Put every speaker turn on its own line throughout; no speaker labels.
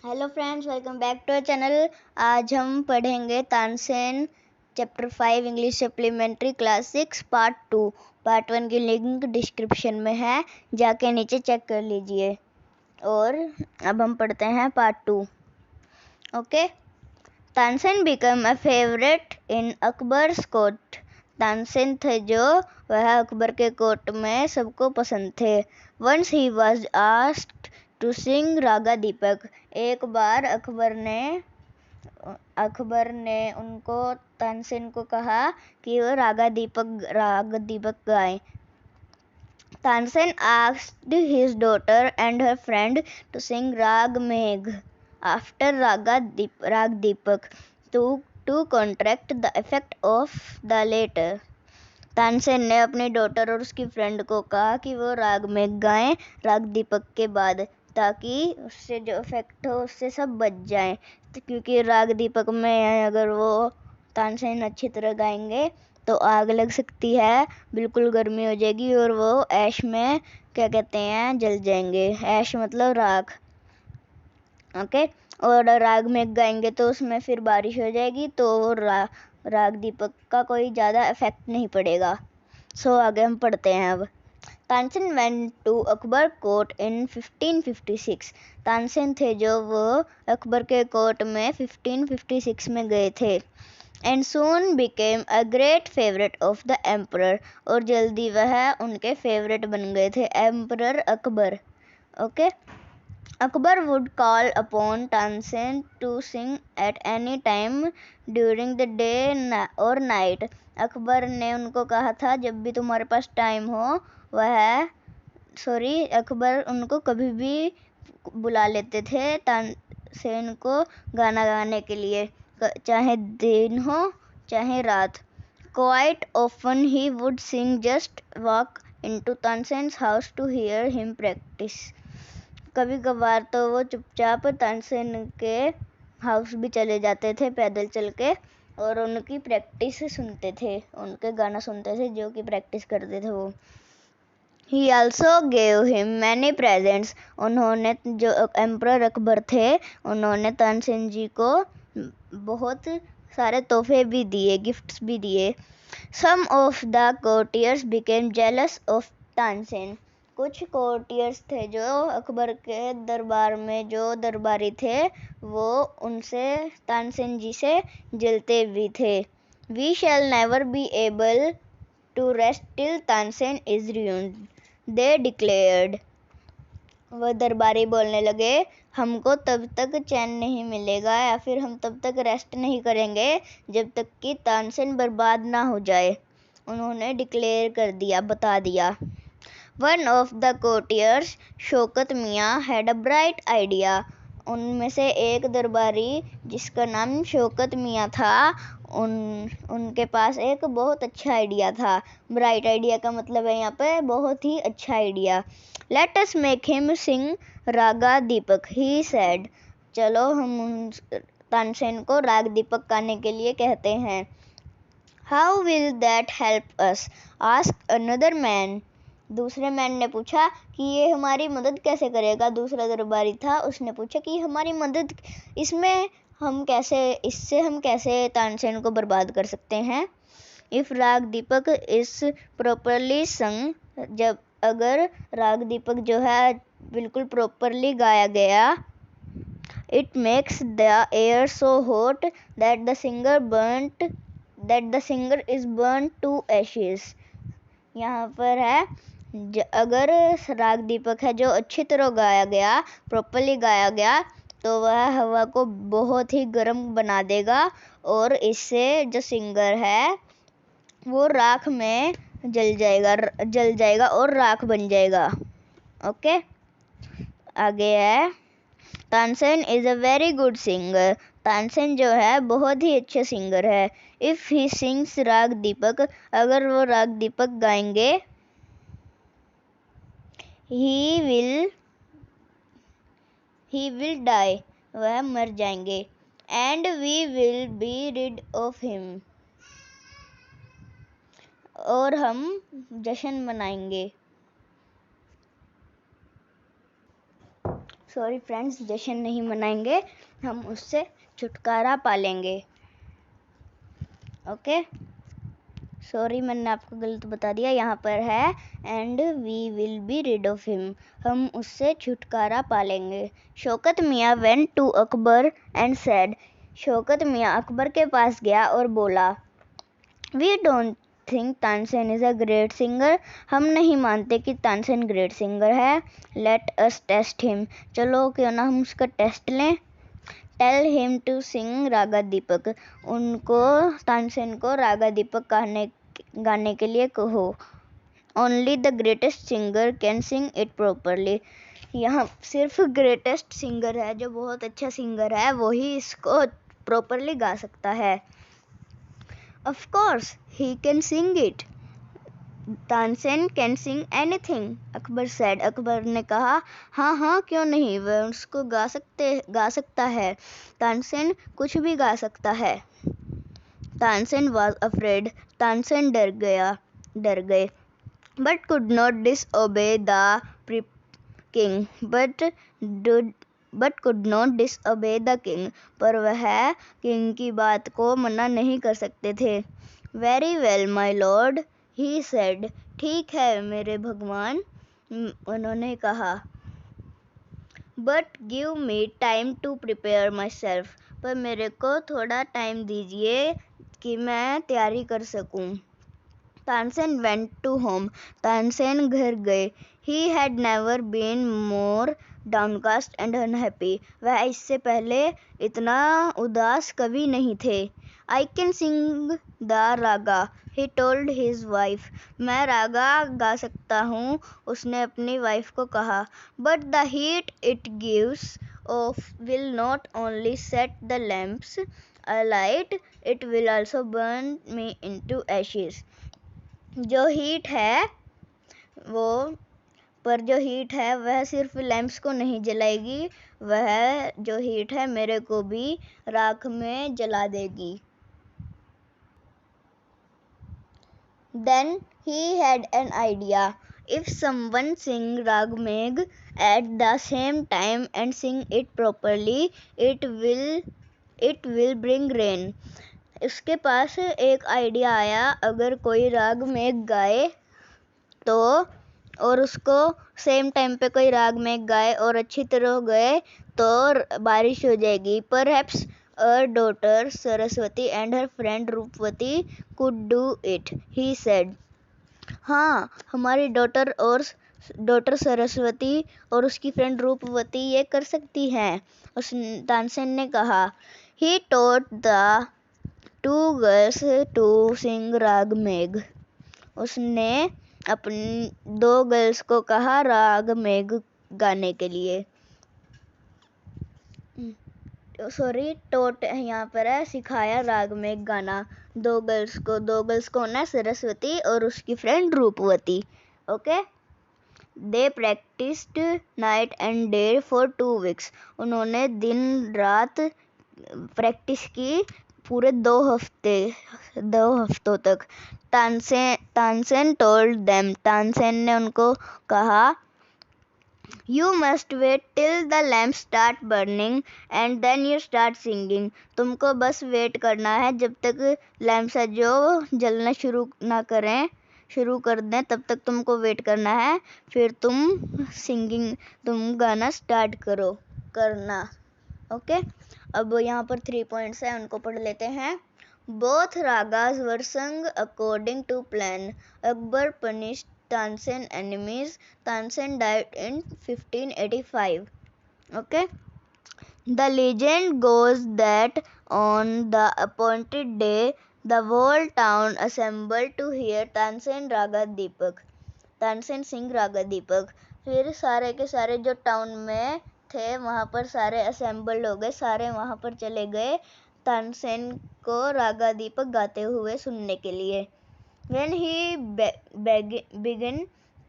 Hello friends, welcome back to channel. आज हम पढ़ेंगे Tansen chapter 5 English supplementary class 6 part 2। Part 1 की लिंक डिस्क्रिप्शन में है, जाके नीचे चेक कर लीजिए। और अब हम पढ़ते हैं part 2। Okay. Tansen become a favourite in Akbar's court. Tansen थे जो वह अकबर के कोर्ट में सबको पसंद थे। Once he was asked to sing raga Deepak. एक बार अकबर ने उनको तानसेन को कहा कि वो राग दीपक गाएं। Tansen asked his daughter and her friend to sing Rag Megh after Rag Deepak to counteract the effect of the latter. Tansen ने अपनी डॉटर और उसकी फ्रेंड को कहा कि वो राग मेघ गाएं राग दीपक के बाद, ताकि उससे जो इफेक्ट हो उससे सब बच जाएं। क्योंकि राग दीपक में अगर वो तानसेन अच्छी तरह गाएंगे तो आग लग सकती है, बिल्कुल गर्मी हो जाएगी और वो ऐश में क्या कहते हैं जल जाएंगे। ऐश मतलब राख। ओके। और राग में गाएंगे तो उसमें फिर बारिश हो जाएगी, तो राग दीपक का कोई ज़्यादा इफेक्ट नहीं पड़ेगा। सो आगे हम पढ़ते हैं अब। Tansen went to Akbar court in 1556। Tansen थे जो वो अकबर के कोर्ट में 1556 में गए थे। And soon became a great favourite of the emperor. और जल्दी वह उनके फेवरेट बन गए थे, emperor Akbar. Okay. Akbar would call upon Tansen to sing at any time during the day or night. Akbar ने उनको कहा था जब भी तुम्हारे पास टाइम हो अकबर उनको कभी भी बुला लेते थे तानसेन को गाना गाने के लिए, चाहे दिन हो चाहे रात। Quite often he would sing, just walk into Tansen's house to hear him practice. कभी कभार तो वो चुपचाप तानसेन के हाउस भी चले जाते थे पैदल चल के, और उनकी प्रैक्टिस सुनते थे, उनके गाना सुनते थे जो कि प्रैक्टिस करते थे वो। He also gave him many presents. उन्होंने जो एम्परर अकबर थे उन्होंने तानसेन जी को बहुत सारे तोहफे भी दिए, गिफ्ट्स भी दिए। Some of the courtiers became jealous of Tansen. कुछ कोर्टियर्स थे जो अकबर के दरबार में जो दरबारी थे वो उनसे तानसेन जी से जलते भी थे। We shall never be able to rest till Tansen is ruined, they declared. वह दरबारी बोलने लगे, हमको तब तक चैन नहीं मिलेगा या फिर हम तब तक रेस्ट नहीं करेंगे जब तक कि तानसेन बर्बाद ना हो जाए। उन्होंने डिक्लेयर कर दिया, बता दिया। One of the courtiers, Shaukat मियाँ, had a bright idea. उनमें से एक दरबारी जिसका नाम शौकत मियाँ था, उनके पास एक बहुत अच्छा आइडिया था। ब्राइट आइडिया का मतलब है यहाँ पे बहुत ही अच्छा idea. Let us make him sing Raga Deepak, he said. चलो हम तानसेन को राग दीपक गाने के लिए कहते हैं। How will that help us? asked another man. दूसरे मैन ने पूछा कि ये हमारी मदद कैसे करेगा। दूसरा दरबारी था, उसने पूछा कि हमारी मदद इससे हम कैसे तानसेन को बर्बाद कर सकते हैं। इफ राग दीपक इज प्रॉपरली संग, जब अगर राग दीपक जो है बिल्कुल प्रॉपरली गाया गया, it makes the air so hot that the singer is burn to ashes. यहाँ पर है अगर राग दीपक है जो अच्छी तरह गाया गया, प्रॉपरली गाया गया, तो वह हवा को बहुत ही गर्म बना देगा और इससे जो सिंगर है वो राख में जल जाएगा और राख बन जाएगा। ओके। आगे है, Tansen is a very good singer. Tansen जो है बहुत ही अच्छे सिंगर है। इफ ही सिंग्स राग दीपक, अगर वो राग दीपक गाएंगे, he will die, वह मर जाएंगे। and we will be rid of him, और हम जश्न मनाएंगे। सॉरी फ्रेंड्स, जश्न नहीं मनाएंगे, हम उससे छुटकारा पालेंगे। ओके, सॉरी मैंने आपको गलत बता दिया, यहाँ पर है and we will be rid of him, हम उससे छुटकारा पालेंगे। Shaukat Miyan went to Akbar and said, Shaukat Miyan Akbar के पास गया और बोला, we don't think Tansen is a great singer, हम नहीं मानते कि तानसेन ग्रेट सिंगर है। लेट अस टेस्ट हिम, चलो क्यों ना हम उसका टेस्ट लें। Tell him to sing raga Deepak, उनको तानसेन को रागा दीपक गाने के लिए कहो। Only the greatest singer can sing it properly, यहाँ सिर्फ ग्रेटेस्ट सिंगर है, जो बहुत अच्छा सिंगर है, वही इसको प्रॉपरली गा सकता है। Of course he can sing it, Tansen can sing anything, Akbar said, Akbar ने कहा, हाँ हाँ क्यों नहीं, वह उसको गा सकता है, तानसेन कुछ भी गा सकता है। तानसेन वॉज अफ्रेड, तानसेन डर गए। But could not disobey the king, but could not disobey the king, पर वह किंग की बात को मना नहीं कर सकते थे। Very well my lord, he said, ठीक है मेरे भगवान, उन्होंने कहा। But give me time to prepare myself, पर मेरे को थोड़ा टाइम दीजिए कि मैं तैयारी कर सकूं। Tansen went to home, Tansen घर गए। He had never been more downcast and unhappy, वह इससे पहले इतना उदास कभी नहीं थे। I can sing the raga, he told his wife, मैं रागा गा सकता हूँ, उसने अपनी वाइफ को कहा। But the heat it gives off will not only set the lamps alight, it will also burn me into ashes, जो हीट है वह सिर्फ लैंप्स को नहीं जलाएगी, वह जो हीट है मेरे को भी राख में जला देगी। Then he had an idea. If someone sing Rag Megh at the same time and sing it properly, it will bring rain. उसके पास एक आइडिया आया, अगर कोई राग मेघ गाए तो, और उसको सेम टाइम पे कोई राग मेघ गाए और अच्छी तरह गाए तो बारिश हो जाएगी। Perhaps her daughter Saraswati and her friend Rupvati could do it, he said. हाँ, हमारी डॉटर सरस्वती और उसकी फ्रेंड रूपवती ये कर सकती हैं, तानसेन ने कहा। He taught the 2 girls to sing राग मेघ, उसने अपनी 2 गर्ल्स को कहा राग मेघ गाने के लिए। सॉरी, टोट यहाँ पर है, सिखाया राग मेघ गाना 2 गर्ल्स को होना है सरस्वती और उसकी friend Roopvati. Okay, they practised night and day for 2 weeks, उन्होंने दिन रात प्रैक्टिस की पूरे 2 हफ्तों तक। तानसेन टोल्ड देम, तानसेन ने उनको कहा, You must wait till the lamps start burning and then you start singing. तुमको बस वेट करना है जब तक लैम्प्स जो जलना शुरू कर दें, तब तक तुमको वेट करना है, फिर तुम गाना स्टार्ट करना। ओके, अब यहाँ पर 3 पॉइंट्स हैं, उनको पढ़ लेते हैं। Both ragas were sung according to plan. Akbar punished Tansen enemies. Tansen died in 1585. Okay. The legend goes that on the appointed day, the whole town assembled to hear Tansen Raga Deepak. Tansen Singh रागा दीपक। फिर सारे के सारे जो town में थे वहाँ पर सारे असेंबल्ड हो गए, सारे वहाँ पर चले गए तानसेन को रागा दीपक गाते हुए सुनने के लिए। When he began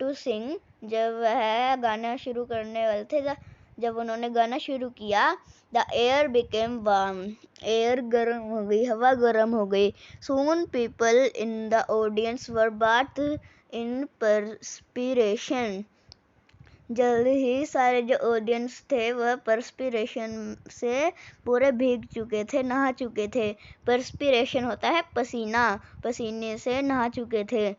to sing, जब वह गाना शुरू करने वाले थे, जब उन्होंने गाना शुरू किया, the air became warm, air गर्म हो गई, हवा गर्म हो गई। Soon people in the audience were bathed in perspiration, जल्द ही सारे जो ऑडियंस थे वह परस्पिरेशन से पूरे भीग चुके थे, नहा चुके थे। परस्पिरेशन होता है पसीना, पसीने से नहा चुके थे।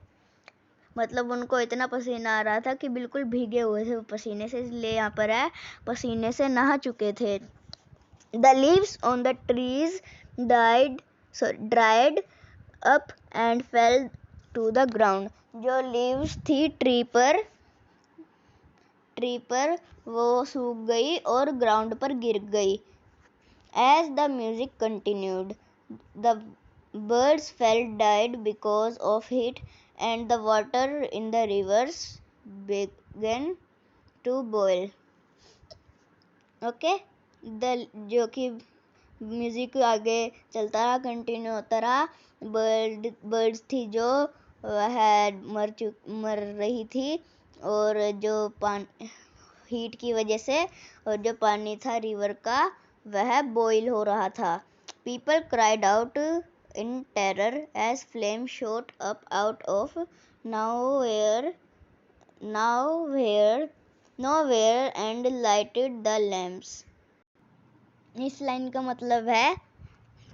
मतलब उनको इतना पसीना आ रहा था कि बिल्कुल भीगे हुए थे पसीने से, इसलिए यहाँ पर है पसीने से नहा चुके थे। The leaves on the trees dried up and fell to the ground. जो leaves थी ट्री पर वो सूख गई और ग्राउंड पर गिर गई। As the music continued, the birds felt died because of heat, and the water in the rivers began to boil. Okay? जो कि म्यूजिक आगे चलता रहा, कंटिन्यू होता रहा। बर्ड्स थी जो वह मर रही थी, और जो हीट की वजह से, और जो पानी था रिवर का वह बॉईल हो रहा था। People cried out in terror as flame shot up out of nowhere and lighted the lamps. इस लाइन का मतलब है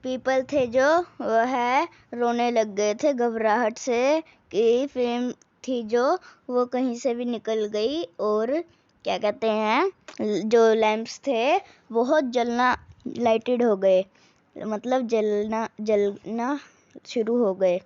पीपल थे जो वह रोने लग गए थे घबराहट से कि फ्लेम थी जो वो कहीं से भी निकल गई, और क्या कहते हैं जो लैंप्स थे बहुत जलना, लाइटेड हो गए, मतलब जलना शुरू हो गए।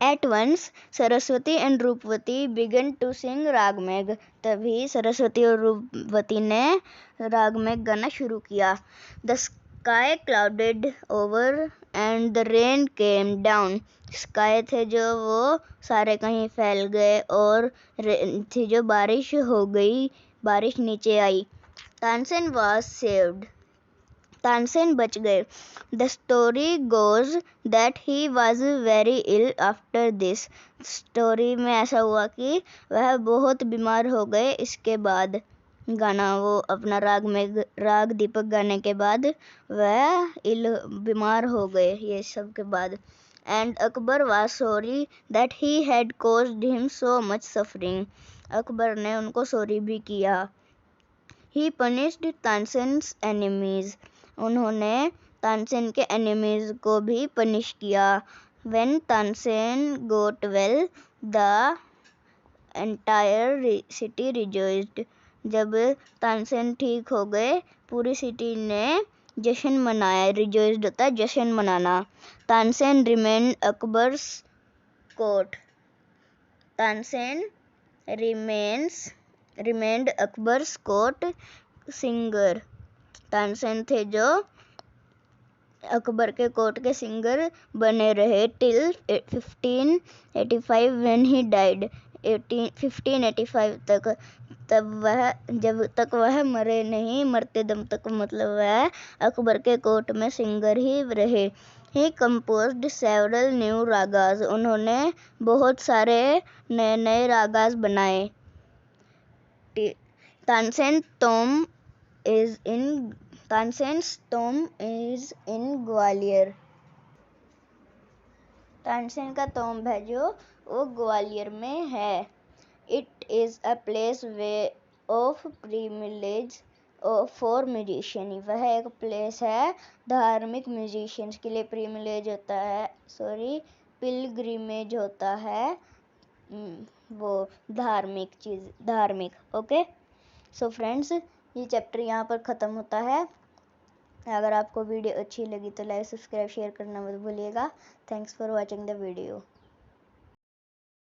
At once Saraswati and Roopvati began to sing Raag Megh. तभी सरस्वती और रूपवती ने रागमेघ गाना शुरू किया। The sky clouded over and the rain came down. Sky थे जो वो सारे कहीं फैल गए, और थी जो बारिश हो गई, बारिश नीचे आई। Tansen was saved. तानसेन बच गए। The story goes that he was very ill after this. Story में ऐसा हुआ कि वह बहुत बीमार हो गए इसके बाद। गाना वो अपना राग दीपक गाने के बाद वह बीमार हो गए ये सब के बाद। And Akbar was sorry that he had caused him so much suffering. Akbar ने उनको सॉरी भी किया। He punished Tansen's enemies. उन्होंने तानसेन के एनिमीज को भी पनिश किया। When Tansen got well, the entire city rejoiced. जब तानसेन ठीक हो गए पूरी सिटी ने जश्न मनाया। रिजॉइस्ड होता है जश्न मनाना। Tansen remained Akbar's court. Tansen remained Akbar's court singer. Tansen थे जो अकबर के कोर्ट के सिंगर बने रहे till 1585 when he died. 1585 तक, जब तक वह मरे नहीं, मरते दम तक मतलब वह अकबर के कोर्ट में सिंगर ही रहे। He composed several new ragas. उन्होंने बहुत सारे नए नए रागास बनाए। Tansen's tomb is in Gwalior. Tansen का tomb है जो वो ग्वालियर में है। It is a place of pilgrimage for musicians. वह एक प्लेस है धार्मिक म्यूजिशियंस के लिए। पिलग्रिमेज होता है वो धार्मिक। ओके, सो फ्रेंड्स, ये चैप्टर यहाँ पर ख़त्म होता है। अगर आपको वीडियो अच्छी लगी तो लाइक, सब्सक्राइब, शेयर करना मत भूलिएगा। Thanks for watching the video.